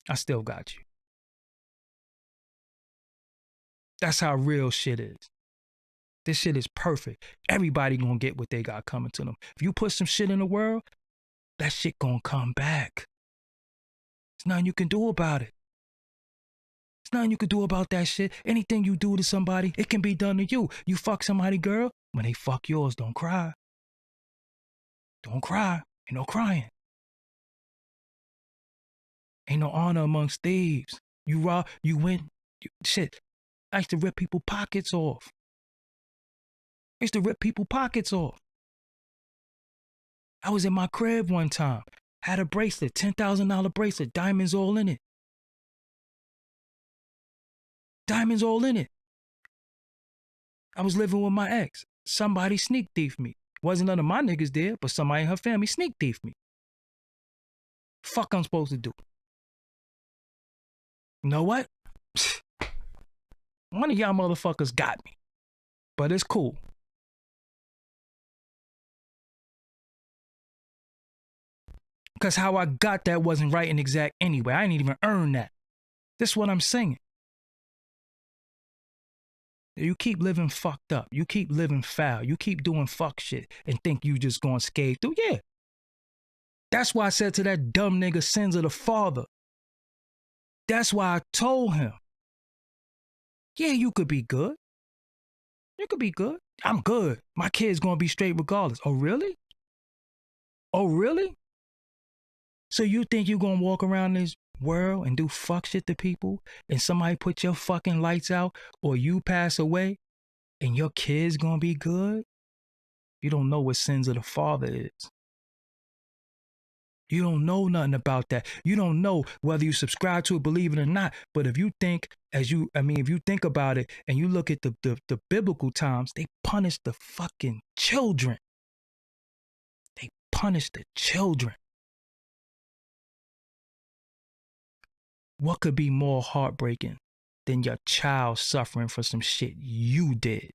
I still got you. That's how real shit is. This shit is perfect. Everybody gonna get what they got coming to them. If you put some shit in the world, that shit gonna come back. There's nothing you can do about it. There's nothing you can do about that shit. Anything you do to somebody, it can be done to you. You fuck somebody, girl, when they fuck yours, don't cry. Don't cry. Ain't no crying. Ain't no honor amongst thieves. You rob, you win. Shit. I used to rip people's pockets off. I used to rip people's pockets off. I was in my crib one time. Had a bracelet, $10,000 bracelet, diamonds all in it. Diamonds all in it. I was living with my ex. Somebody sneak thief me. Wasn't none of my niggas there, but somebody in her family sneak thief me. Fuck I'm supposed to do? You know what? One of y'all motherfuckers got me. But it's cool. Because how I got that wasn't right and exact anyway. I didn't even earn that. This is what I'm saying. You keep living fucked up. You keep living foul. You keep doing fuck shit and think you just gonna skate through. Yeah. That's why I said to that dumb nigga, sins of the father. That's why I told him, yeah, you could be good. You could be good. I'm good. My kid's gonna be straight regardless. Oh, really? Oh, really? So you think you gonna walk around this world and do fuck shit to people and somebody put your fucking lights out or you pass away and your kid's gonna be good? You don't know what sins of the father is. You don't know nothing about that. You don't know whether you subscribe to it, believe it or not. But if you think if you think about it and you look at the biblical times, they punish the fucking children. They punish the children. What could be more heartbreaking than your child suffering for some shit you did?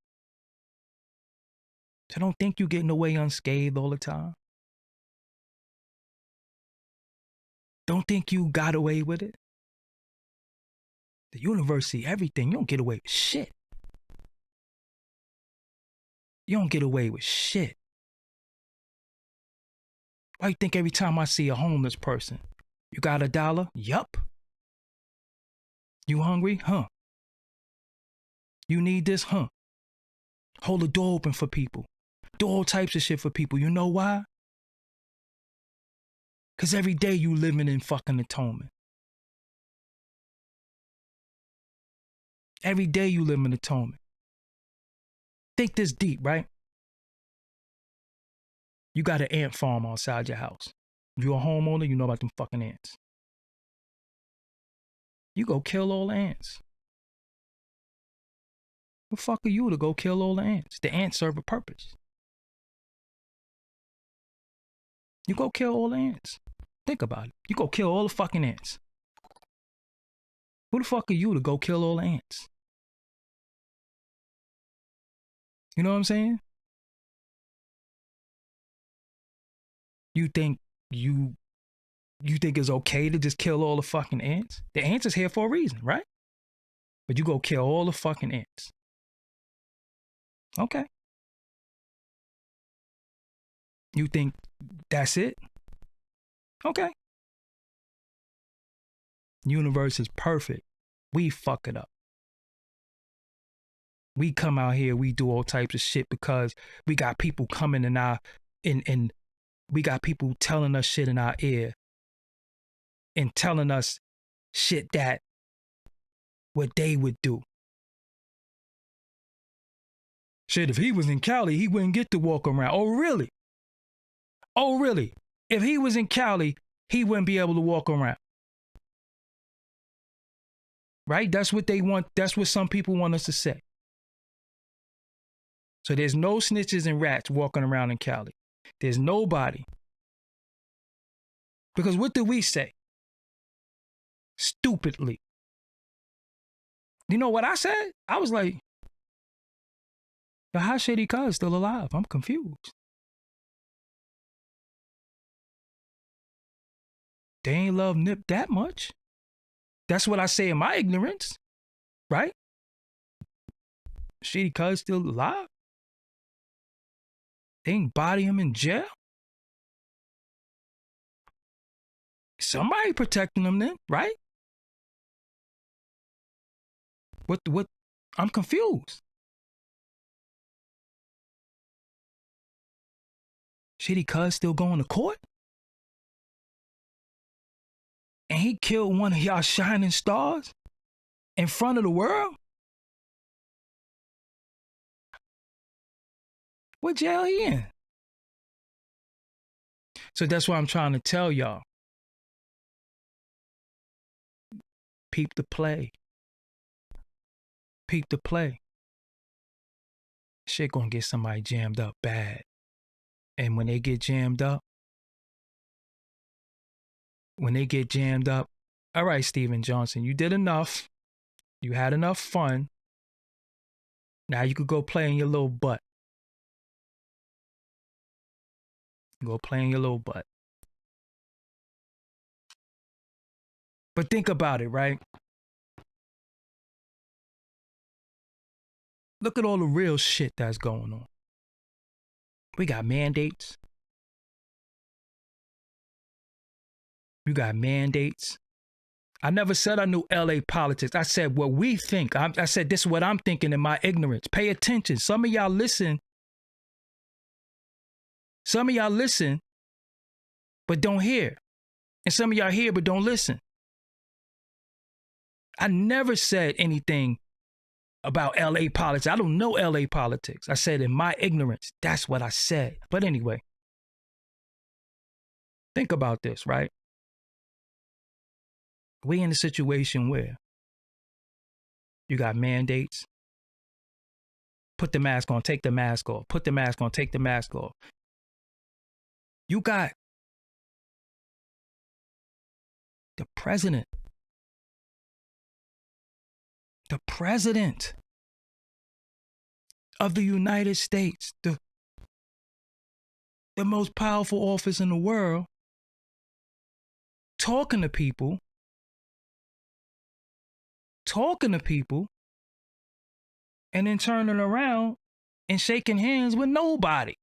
So don't think you're getting away unscathed all the time. Don't think you got away with it. The universe see everything. You don't get away with shit. You don't get away with shit. Why you think every time I see a homeless person, you got $1? Yup. You hungry? Huh. You need this? Huh. Hold the door open for people. Do all types of shit for people. You know why? Because every day you living in fucking atonement. Every day you live in atonement. Think this deep, right? You got an ant farm outside your house. If you're a homeowner, you know about them fucking ants. You go kill all the ants. The fuck are you to go kill all the ants? The ants serve a purpose. You go kill all the ants. Think about it. You go kill all the fucking ants. Who the fuck are you to go kill all the ants? You know what I'm saying? You think you think it's okay to just kill all the fucking ants? The ants is here for a reason, right? But you go kill all the fucking ants. Okay. You think that's it? Okay. Universe is perfect. We fuck it up. We come out here, we do all types of shit because we got people coming in our and we got people telling us shit in our ear and telling us shit that what they would do. Shit, if he was in Cali, he wouldn't get to walk around. Oh, really? Oh, really? If he was in Cali, he wouldn't be able to walk around. Right? That's what they want. That's what some people want us to say. So there's no snitches and rats walking around in Cali. There's nobody. Because what did we say? Stupidly. You know what I said? I was like, how Shady Cuz still alive? I'm confused. They ain't love Nip that much. That's what I say in my ignorance, right? Shady Cuz still alive? They ain't body him in jail? Somebody protecting him then, right? What? I'm confused. Shady Cuz still going to court? And he killed one of y'all shining stars in front of the world? What jail he in? So that's what I'm trying to tell y'all. Peep the play. Peep the play. Shit gonna get somebody jammed up bad. And when they get jammed up, all right, Steven Johnson, you did enough. You had enough fun. Now you could go play in your little butt. Go play in your little butt. But think about it, right? Look at all the real shit that's going on. We got mandates. You got mandates. I never said I knew LA politics. I said what we think. I said this is what I'm thinking in my ignorance. Pay attention. Some of y'all listen. Some of y'all listen, but don't hear. And some of y'all hear, but don't listen. I never said anything about LA politics. I don't know LA politics. I said in my ignorance. That's what I said. But anyway, think about this, right? We in a situation where you got mandates. Put the mask on, take the mask off. Put the mask on, take the mask off. You got the president. The president of the United States, the most powerful office in the world, talking to people, and then turning around and shaking hands with nobody.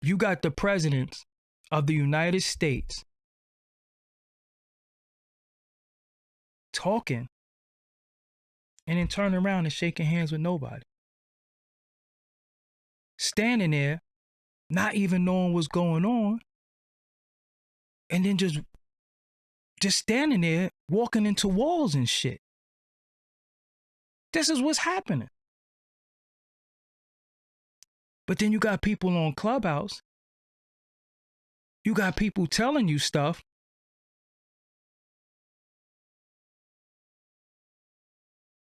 You got the president of the United States talking and then turning around and shaking hands with nobody. Standing there, not even knowing what's going on, and then just standing there, walking into walls and shit. This is what's happening. But then you got people on Clubhouse. You got people telling you stuff.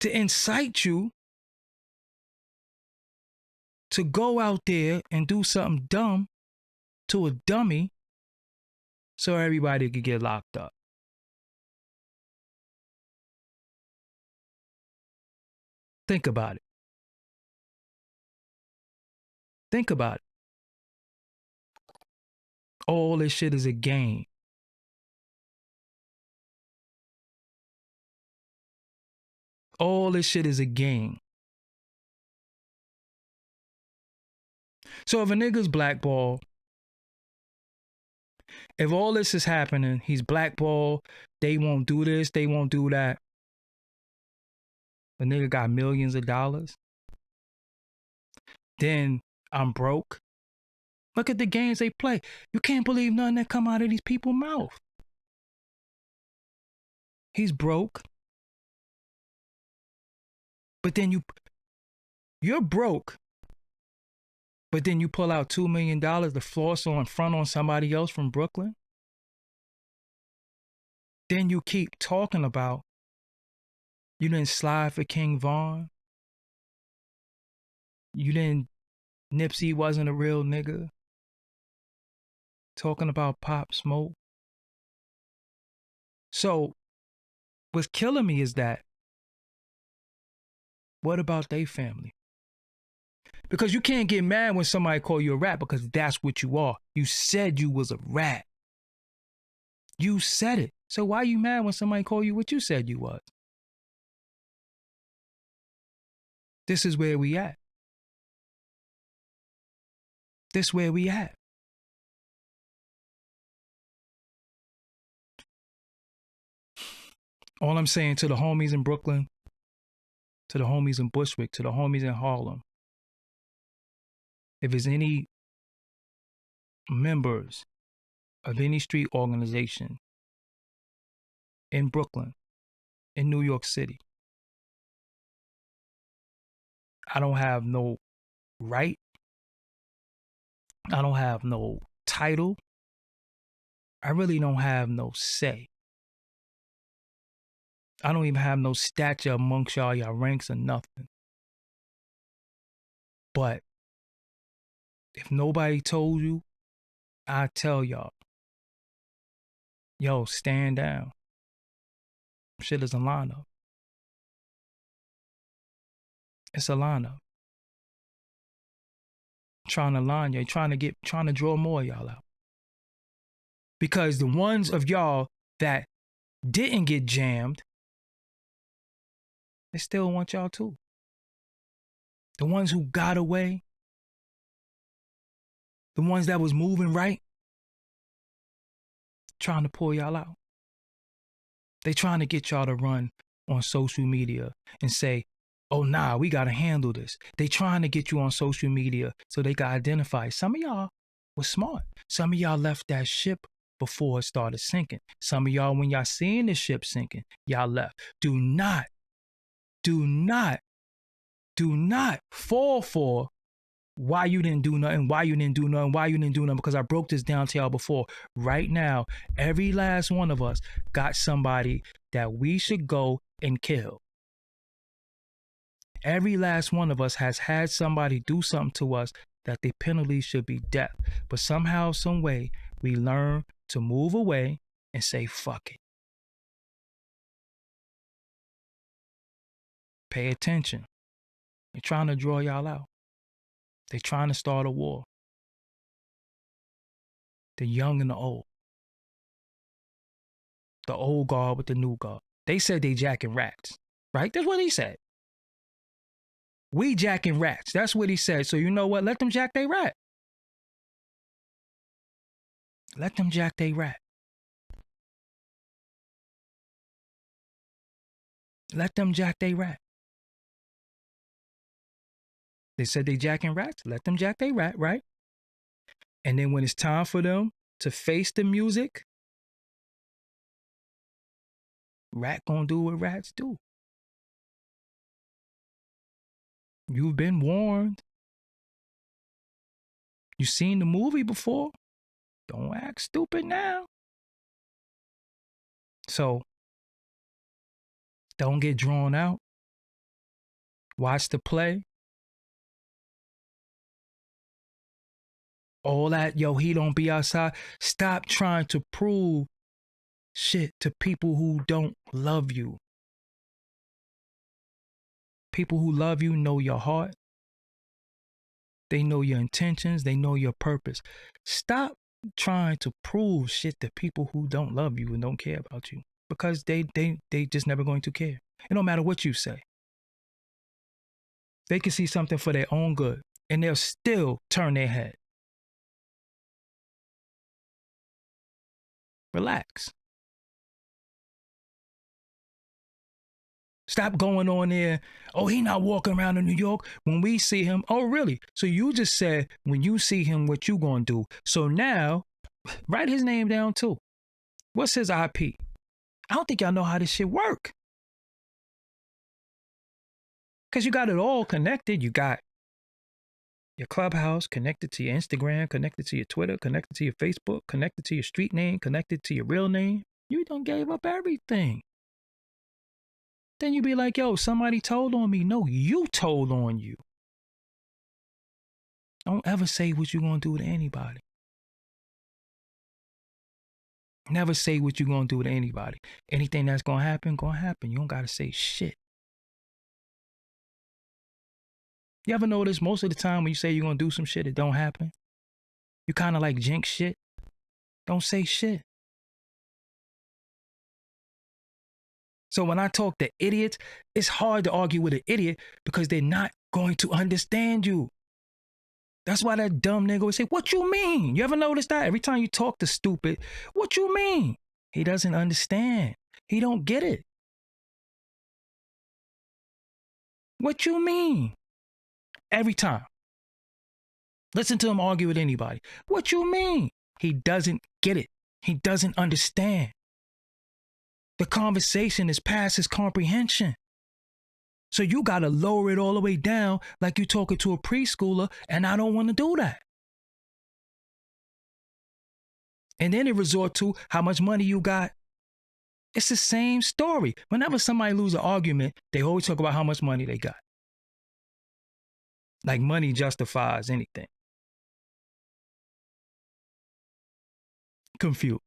To incite you to go out there and do something dumb to a dummy so everybody could get locked up. Think about it. Think about it. All this shit is a game. All this shit is a game. So if a nigga's blackballed, if all this is happening, he's blackballed, they won't do this, they won't do that. The nigga got millions of dollars. Then I'm broke. Look at the games they play. You can't believe nothing that come out of these people's mouth. He's broke. But then you're broke. But then you pull out $2 million to floss on front on somebody else from Brooklyn. Then you keep talking about you didn't slide for King Von. You didn't, Nipsey wasn't a real nigga. Talking about Pop Smoke. So what's killing me is that, what about their family? Because you can't get mad when somebody call you a rat, because that's what you are. You said you was a rat. You said it. So why are you mad when somebody call you what you said you was? This is where we at. This where we at. All I'm saying to the homies in Brooklyn, to the homies in Bushwick, to the homies in Harlem, if there's any members of any street organization in Brooklyn, in New York City, I don't have no right. I don't have no title. I really don't have no say. I don't even have no stature amongst y'all ranks or nothing. But if nobody told you, I tell y'all, yo, stand down. Shit is a lineup. It's a lineup. Trying to line you, trying to draw more of y'all out. Because the ones of y'all that didn't get jammed, they still want y'all too. The ones who got away, the ones that was moving right, trying to pull y'all out. They trying to get y'all to run on social media and say, oh, nah, we got to handle this. They trying to get you on social media so they can identify. Some of y'all was smart. Some of y'all left that ship before it started sinking. Some of y'all, when y'all seeing the ship sinking, y'all left. Do not fall for why you didn't do nothing, because I broke this down to y'all before. Right now, every last one of us got somebody that we should go and kill. Every last one of us has had somebody do something to us that the penalty should be death. But somehow, some way, we learn to move away and say, fuck it. Pay attention. They're trying to draw y'all out. They're trying to start a war. The young and the old. The old guard with the new guard. They said they jacking rats, right? That's what he said. We jacking rats. That's what he said. So you know what? Let them jack they rat. Let them jack they rat. Let them jack they rat. They said they jacking rats. Let them jack they rat, right? And then when it's time for them to face the music, rat gonna do what rats do. You've been warned. You've seen the movie before. Don't act stupid now. So, don't get drawn out. Watch the play. All that, yo, he don't be outside. Stop trying to prove shit to people who don't love you. People who love you know your heart. They know your intentions. They know your purpose. Stop trying to prove shit to people who don't love you and don't care about you, because they just never going to care. It don't matter what you say. They can see something for their own good and they'll still turn their head. Relax. Stop going on there. Oh, he not walking around in New York. When we see him, oh, really? So you just said when you see him, what you gonna do? So now, write his name down too. What's his IP? I don't think y'all know how this shit work. Because you got it all connected. You got your Clubhouse connected to your Instagram, connected to your Twitter, connected to your Facebook, connected to your street name, connected to your real name. You done gave up everything. Then you be like, yo, somebody told on me. No, you told on you. Don't ever say what you're going to do to anybody. Never say what you're going to do to anybody. Anything that's going to happen, going to happen. You don't got to say shit. You ever notice most of the time when you say you're going to do some shit, it don't happen? You kind of like jinx shit. Don't say shit. So when I talk to idiots, it's hard to argue with an idiot because they're not going to understand you. That's why that dumb nigga would say, what you mean? You ever notice that? Every time you talk to stupid, what you mean? He doesn't understand. He don't get it. What you mean? Every time. Listen to him argue with anybody. What you mean? He doesn't get it. He doesn't understand. The conversation is past his comprehension. So you got to lower it all the way down like you're talking to a preschooler, and I don't want to do that. And then it resort to how much money you got. It's the same story. Whenever somebody loses an argument, they always talk about how much money they got. Like money justifies anything. Confused.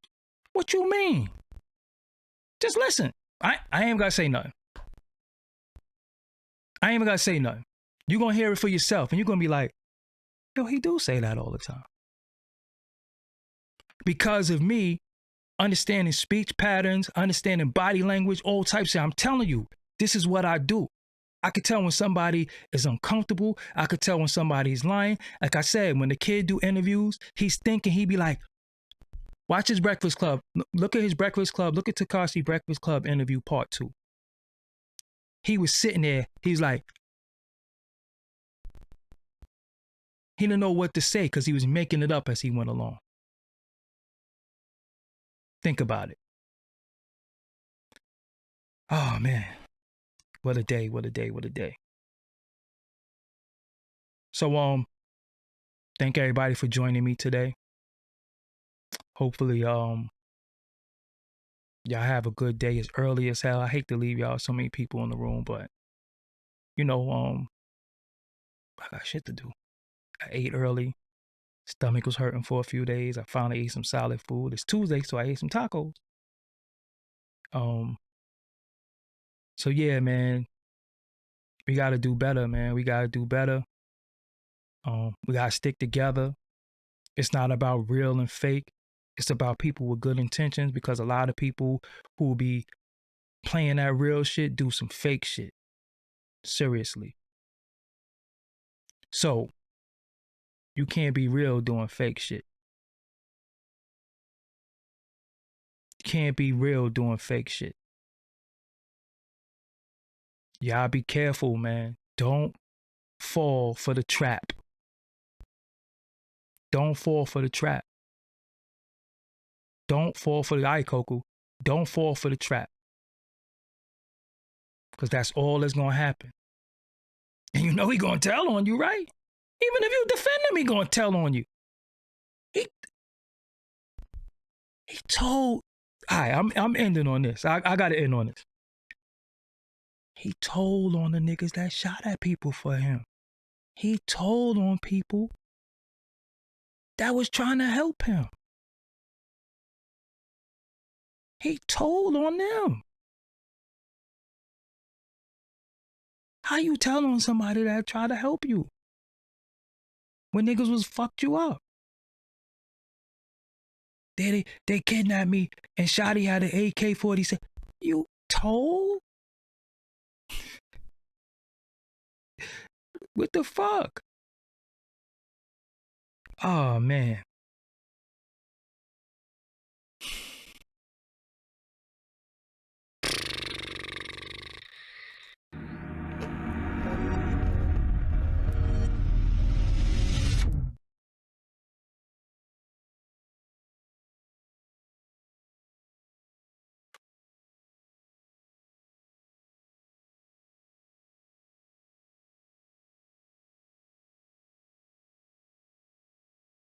What you mean? Just listen. I ain't got to say nothing. I ain't even got to say nothing. You're going to hear it for yourself, and you're going to be like, yo, he do say that all the time. Because of me understanding speech patterns, understanding body language, all types of, I'm telling you, this is what I do. I could tell when somebody is uncomfortable. I could tell when somebody's lying. Like I said, when the kid do interviews, he's thinking, he'd be like, watch his Breakfast Club. Look at his Breakfast Club. Look at Tekashi Breakfast Club interview part 2. He was sitting there. He's like, he didn't know what to say because he was making it up as he went along. Think about it. Oh, man. What a day, what a day, what a day. So, thank everybody for joining me today. Hopefully, y'all have a good day. It's early as hell. I hate to leave y'all so many people in the room, but you know, I got shit to do. I ate early. Stomach was hurting for a few days. I finally ate some solid food. It's Tuesday, so I ate some tacos. So yeah, man, we gotta do better, man. We gotta do better. We gotta stick together. It's not about real and fake. It's about people with good intentions, because a lot of people who will be playing that real shit do some fake shit. Seriously. So you can't be real doing fake shit. You can't be real doing fake shit. Y'all be careful, man. Don't fall for the trap. Don't fall for the trap. Don't fall for the Ikoku. Don't fall for the trap. Because that's all that's going to happen. And you know he going to tell on you, right? Even if you defend him, he going to tell on you. He told... All right, I'm ending on this. I got to end on this. He told on the niggas that shot at people for him. He told on people that was trying to help him. He told on them. How you tell on somebody that tried to help you when niggas was fucked you up? They kidnapped me and Shotty had an AK-47. You told? What the fuck? Oh man.